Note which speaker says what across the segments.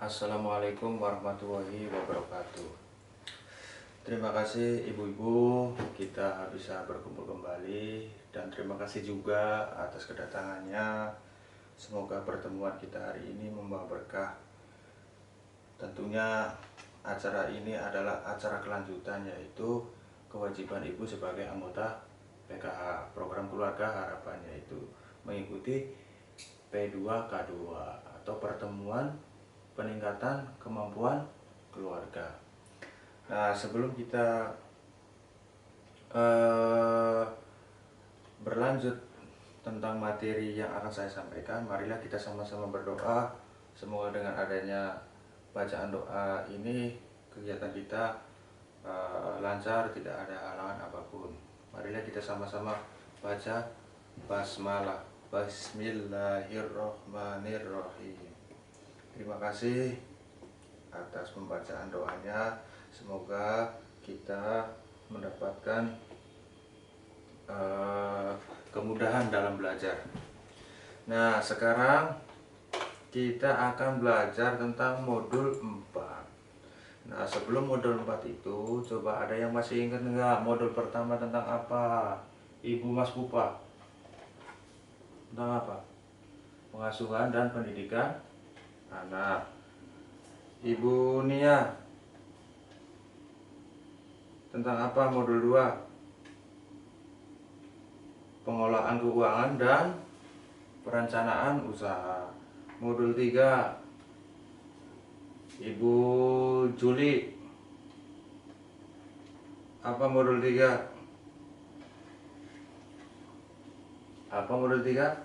Speaker 1: Assalamualaikum warahmatullahi wabarakatuh. Terima kasih ibu-ibu, kita bisa berkumpul kembali dan terima kasih juga atas kedatangannya. Semoga pertemuan kita hari ini membawa berkah. Tentunya acara ini adalah acara kelanjutan, yaitu kewajiban ibu sebagai anggota PKH, program keluarga harapan, yaitu mengikuti P2K2 atau pertemuan peningkatan kemampuan keluarga. Nah, sebelum kita berlanjut tentang materi yang akan saya sampaikan, marilah kita sama-sama berdoa. Semoga dengan adanya bacaan doa ini kegiatan kita lancar, tidak ada halangan apapun. Marilah kita sama-sama baca basmalah. Bismillahirrohmanirrohim. Terima kasih atas pembacaan doanya. Semoga kita mendapatkan kemudahan dalam belajar. Nah, sekarang kita akan belajar tentang modul 4. Nah, sebelum modul 4 itu, coba ada yang masih ingat enggak modul pertama tentang apa? Ibu Mas Pupa. Tentang apa? Pengasuhan dan pendidikan anak. Ibu Nia, tentang apa modul 2? Pengolahan keuangan dan perencanaan usaha. Modul 3, Ibu Juli, apa modul 3? Apa modul 3?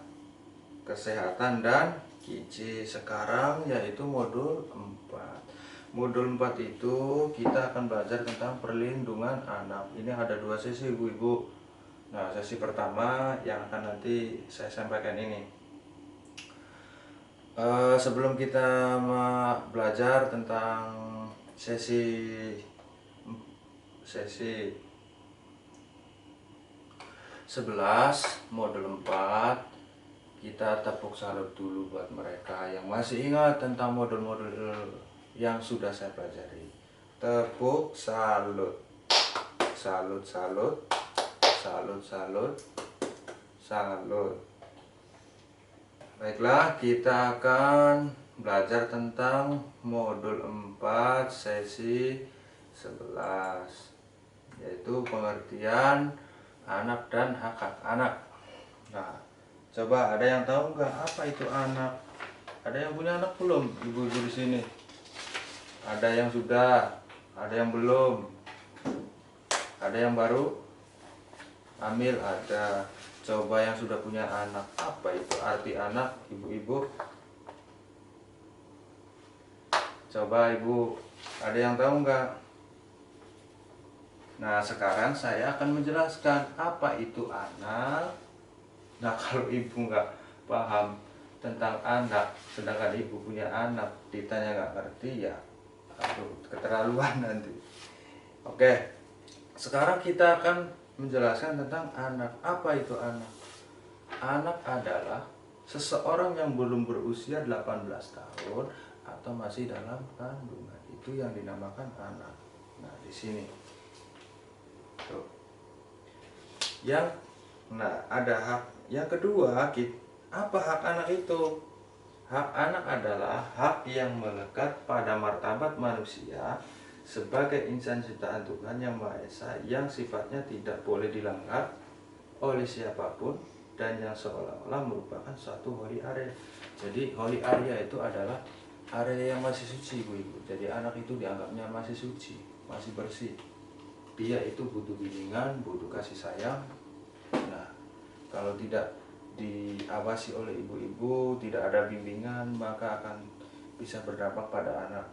Speaker 1: Kesehatan dan gizi. Sekarang yaitu modul 4. Modul 4 itu kita akan belajar tentang perlindungan anak. Ini ada 2 sesi ibu-ibu. Nah, sesi pertama yang akan nanti saya sampaikan ini. Sebelum kita belajar tentang sesi 11 modul 4, kita tepuk salut dulu buat mereka yang masih ingat tentang modul-modul yang sudah saya pelajari. Tepuk salut. Salut, salut. Salut, salut. Salut. Baiklah, kita akan belajar tentang modul 4 sesi 11, yaitu pengertian anak dan hak-hak anak. Nah, coba ada yang tahu nggak apa itu anak? Ada yang punya anak belum, ibu-ibu di sini? Ada yang sudah, ada yang belum, ada yang baru hamil, ada. Coba yang sudah punya anak, apa itu arti anak, ibu-ibu? Coba ibu, ada yang tahu nggak? Nah, sekarang saya akan menjelaskan apa itu anak. Nah, kalau ibu nggak paham tentang anak, sedangkan ibu punya anak, ditanya nggak ngerti, ya aduh, keterlaluan nanti. Oke, sekarang kita akan menjelaskan tentang anak. Apa itu anak? Anak adalah seseorang yang belum berusia 18 tahun atau masih dalam kandungan. Itu yang dinamakan anak. Nah, di sini. Tuh. Ada hak. Yang kedua, apa hak anak itu? Hak anak adalah hak yang melekat pada martabat manusia sebagai insan ciptaan Tuhan Yang Maha Esa, yang sifatnya tidak boleh dilanggar oleh siapapun dan yang seolah-olah merupakan suatu holy area. Jadi holy area itu adalah area yang masih suci, ibu-ibu. Jadi anak itu dianggapnya masih suci, masih bersih. Dia itu butuh bimbingan, butuh kasih sayang. Nah, kalau tidak diawasi oleh ibu-ibu, tidak ada bimbingan, maka akan bisa berdampak pada anak.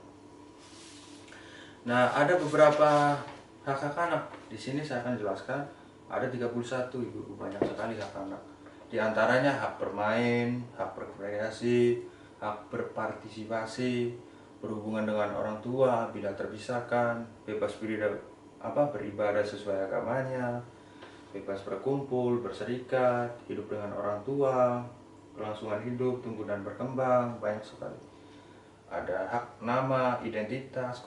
Speaker 1: Nah, ada beberapa hak-hak anak. Di sini saya akan jelaskan ada 31, ibu, banyak sekali hak anak. Di antaranya hak bermain, hak berkreasi, hak berpartisipasi, berhubungan dengan orang tua bila terpisahkan, bebas beribadah sesuai agamanya, bebas berkumpul, berserikat, hidup dengan orang tua, kelangsungan hidup, tumbuh dan berkembang, banyak sekali. ada hak nama, identitas,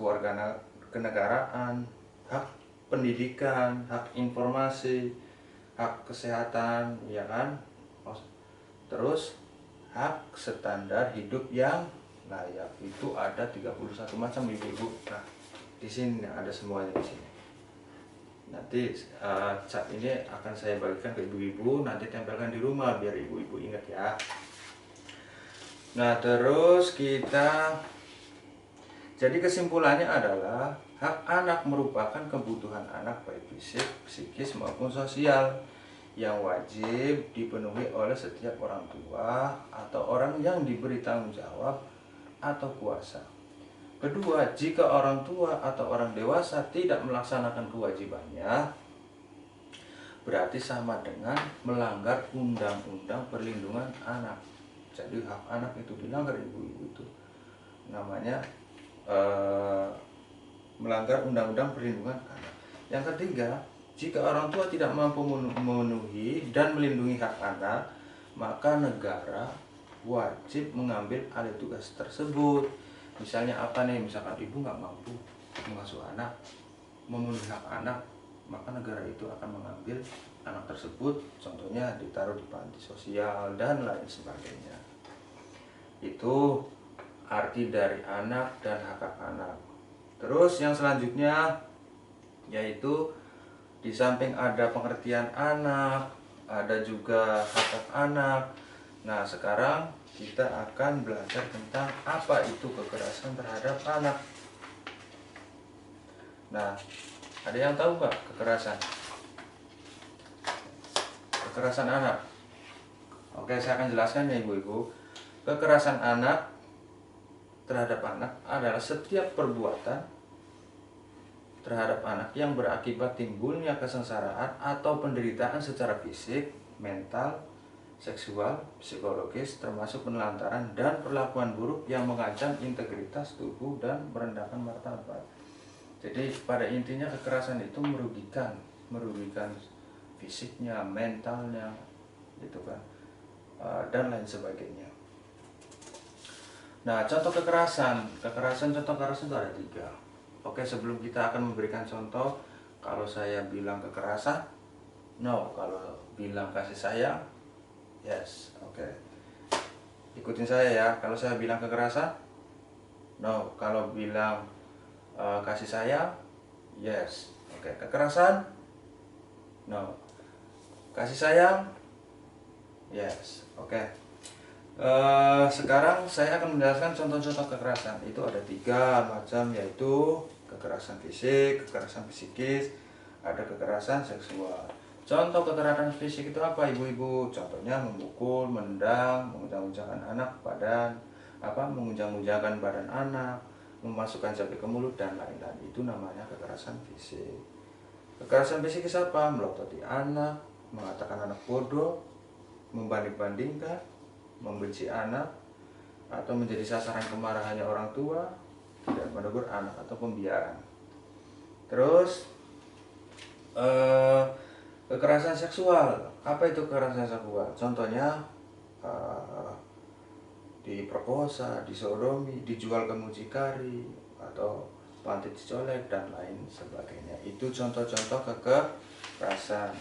Speaker 1: kenegaraan, hak pendidikan, hak informasi, hak kesehatan, ya kan? Terus hak standar hidup yang layak. Itu ada 31 macam ibu-ibu. Nah, di sini ada semuanya di sini. Nanti cat ini akan saya bagikan ke ibu-ibu, nanti tempelkan di rumah biar ibu-ibu ingat ya. Nah, terus jadi kesimpulannya adalah hak anak merupakan kebutuhan anak baik fisik, psikis maupun sosial yang wajib dipenuhi oleh setiap orang tua atau orang yang diberi tanggung jawab atau kuasa. Kedua, jika orang tua atau orang dewasa tidak melaksanakan kewajibannya, berarti sama dengan melanggar Undang-Undang Perlindungan Anak. Jadi hak anak itu dilanggar ibu-ibu itu namanya melanggar Undang-Undang Perlindungan Anak. Yang ketiga, jika orang tua tidak mampu memenuhi dan melindungi hak anak, maka negara wajib mengambil alih tugas tersebut. Misalnya apa nih, misalkan ibu nggak mampu mengasuh anak, memenuhi hak anak, maka negara itu akan mengambil anak tersebut, contohnya ditaruh di panti sosial dan lain sebagainya. Itu arti dari anak dan hak anak. Terus yang selanjutnya yaitu di samping ada pengertian anak, ada juga hak anak. Nah, sekarang kita akan belajar tentang apa itu kekerasan terhadap anak. Nah, ada yang tahu nggak kekerasan? Kekerasan anak. Oke, saya akan jelaskan ya ibu-ibu. Kekerasan anak terhadap anak adalah setiap perbuatan terhadap anak yang berakibat timbulnya kesengsaraan atau penderitaan secara fisik, mental, seksual, psikologis, termasuk penelantaran dan perlakuan buruk yang mengancam integritas tubuh dan merendahkan martabat. Jadi pada intinya kekerasan itu merugikan fisiknya, mentalnya, gitu kan, dan lain sebagainya. Nah, contoh kekerasan itu ada 3. Oke, sebelum kita akan memberikan contoh, kalau saya bilang kekerasan, no. Kalau bilang kasih sayang, yes. Oke, ikutin saya ya. Kalau saya bilang kekerasan, no. Kalau bilang kasih sayang, yes. Oke, kekerasan, no. Kasih sayang, yes. Oke. Sekarang saya akan menjelaskan contoh-contoh kekerasan. Itu ada 3 macam, yaitu kekerasan fisik, kekerasan psikis, ada kekerasan seksual. Contoh kekerasan fisik itu apa ibu-ibu? Contohnya memukul, menendang, mengunjang-unjangkan anak mengunjang-unjangkan badan anak, memasukkan cabai ke mulut dan lain-lain. Itu namanya kekerasan fisik. Kekerasan psikis apa? Melototi anak, mengatakan anak bodoh, membanding-bandingkan, membenci anak, atau menjadi sasaran kemarahannya orang tua, tidak menegur anak atau pembiaran. Terus kekerasan seksual. Apa itu kekerasan seksual? Contohnya diperkosa, disodomi, dijual ke mucikari, atau panti dicolek dan lain sebagainya. Itu contoh-contoh kekerasan.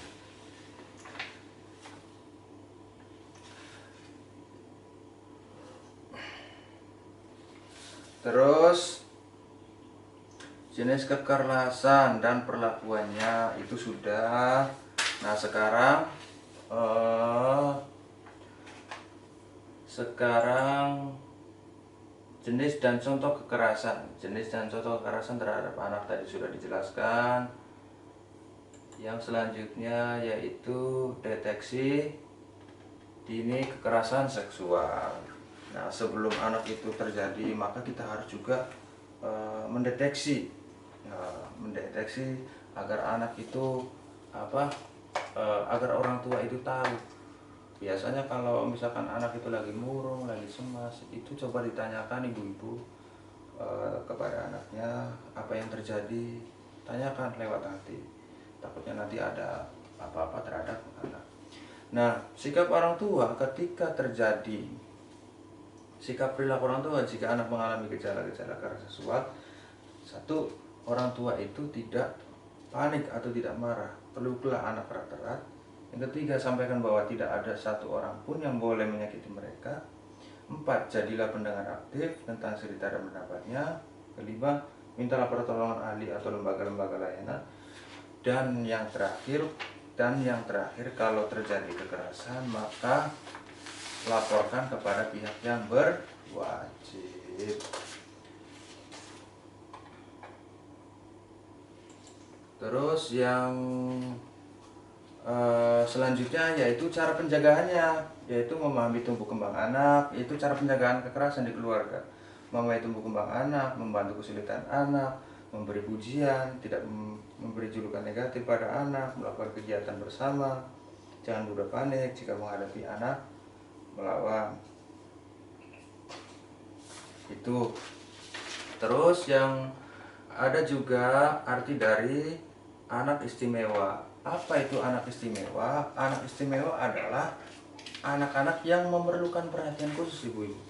Speaker 1: Terus jenis kekerasan dan perlakuannya itu sudah. Nah, sekarang jenis dan contoh kekerasan. Jenis dan contoh kekerasan terhadap anak tadi sudah dijelaskan. Yang selanjutnya yaitu deteksi dini kekerasan seksual. Nah, sebelum anak itu terjadi, maka kita harus juga mendeteksi agar anak itu agar orang tua itu tahu. Biasanya kalau misalkan anak itu lagi murung, lagi cemas, itu coba ditanyakan ibu-ibu kepada anaknya apa yang terjadi. Tanyakan lewat hati, takutnya nanti ada apa-apa terhadap anak. Nah, sikap orang tua ketika terjadi Sikap perilaku orang tua jika anak mengalami gejala-gejala kekerasan seksual. Satu, orang tua itu tidak panik atau tidak marah, peluklah anak erat-erat. Yang ketiga, sampaikan bahwa tidak ada satu orang pun yang boleh menyakiti mereka. 4, jadilah pendengar aktif tentang cerita dan pendapatnya. Kelima, mintalah pertolongan ahli atau lembaga-lembaga layanan. Dan yang terakhir, kalau terjadi kekerasan maka laporkan kepada pihak yang berwajib. Terus yang selanjutnya yaitu cara penjagaannya, yaitu memahami tumbuh kembang anak, yaitu cara penjagaan kekerasan di keluarga. Memahami tumbuh kembang anak, membantu kesulitan anak, memberi pujian, tidak memberi julukan negatif pada anak, melakukan kegiatan bersama. Jangan mudah panik jika menghadapi anak melawan. Itu. Terus yang ada juga arti dari anak istimewa. Apa itu anak istimewa? Anak istimewa adalah anak-anak yang memerlukan perhatian khusus ibu-ibu,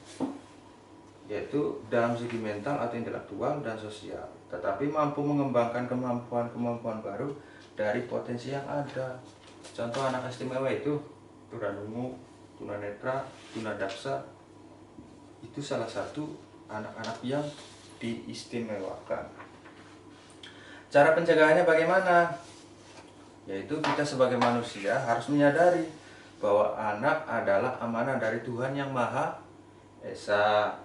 Speaker 1: yaitu dalam segi mental atau intelektual dan sosial, tetapi mampu mengembangkan kemampuan-kemampuan baru dari potensi yang ada. Contoh anak istimewa itu tunarungu, tunanetra, tunadaksa. Itu salah satu anak-anak yang diistimewakan. Cara penjagaannya bagaimana? Yaitu kita sebagai manusia harus menyadari bahwa anak adalah amanah dari Tuhan yang Maha Esa,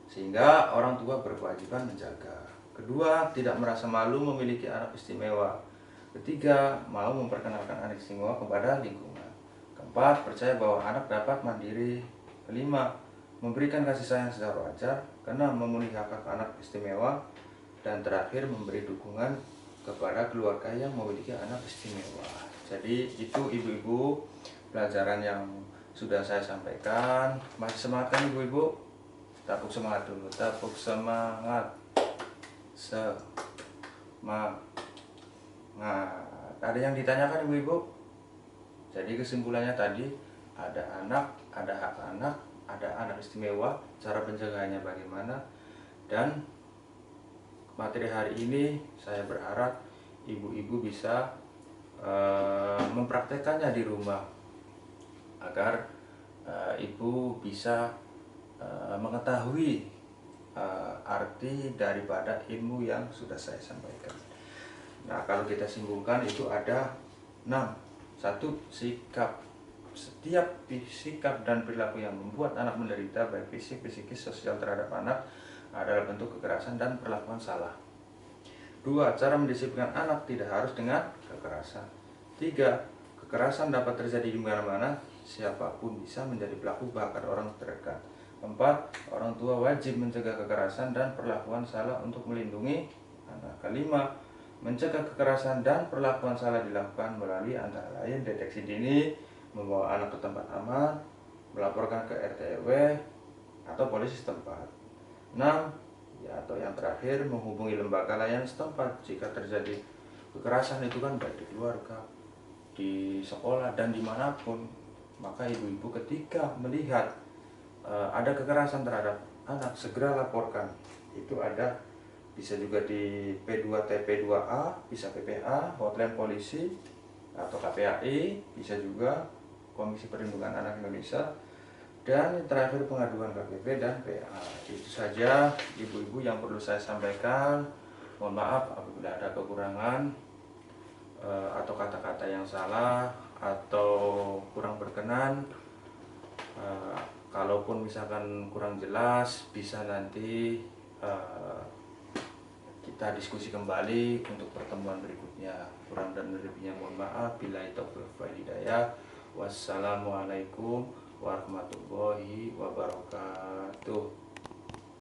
Speaker 1: sehingga orang tua berkewajiban menjaga. Kedua, tidak merasa malu memiliki anak istimewa. Ketiga, mau memperkenalkan anak istimewa kepada lingkungan. Keempat, percaya bahwa anak dapat mandiri. Kelima, memberikan kasih sayang secara wajar. Keenam, memenuhi hak anak istimewa. Dan terakhir, memberi dukungan kepada keluarga yang memiliki anak istimewa. Jadi itu ibu-ibu pelajaran yang sudah saya sampaikan. Masih semangat kan ibu-ibu? Tepuk semangat dulu, tepuk semangat. Semangat. Ada yang ditanyakan ibu-ibu? Jadi kesimpulannya tadi ada anak, ada hak anak, ada anak istimewa, cara penjagaannya bagaimana, dan materi hari ini saya berharap ibu-ibu bisa mempraktekannya di rumah agar ibu bisa mengetahui arti daripada ilmu yang sudah saya sampaikan. Nah, kalau kita simpulkan itu ada 6. 1. Sikap. Setiap sikap dan perilaku yang membuat anak menderita baik fisik, psikis, sosial terhadap anak adalah bentuk kekerasan dan perlakuan salah. 2. Cara mendisiplinkan anak tidak harus dengan kekerasan. 3. Kekerasan dapat terjadi di mana-mana, siapapun bisa menjadi pelaku bahkan orang terdekat. 4. Orang tua wajib mencegah kekerasan dan perlakuan salah untuk melindungi anak. 5. Mencegah kekerasan dan perlakuan salah dilakukan melalui antara lain deteksi dini, membawa anak ke tempat aman, melaporkan ke RT RW atau polisi setempat. 6. Atau yang terakhir, menghubungi lembaga layanan setempat jika terjadi kekerasan itu kan baik di keluarga, di sekolah, dan dimanapun. Maka ibu-ibu ketika melihat ada kekerasan terhadap anak, segera laporkan. Itu ada, bisa juga di P2TP2A, bisa PPA, hotline polisi, atau KPAI, bisa juga Komisi Perlindungan Anak Indonesia, dan terakhir pengaduan KPP dan PA. Itu saja ibu-ibu yang perlu saya sampaikan. Mohon maaf apabila ada kekurangan atau kata-kata yang salah atau kurang berkenan. Kalaupun misalkan kurang jelas, bisa nanti kita diskusi kembali untuk pertemuan berikutnya. Kurang dan lebihnya mohon maaf. Billahi taufiq wal hidayah. Wassalamualaikum warahmatullahi wabarakatuh.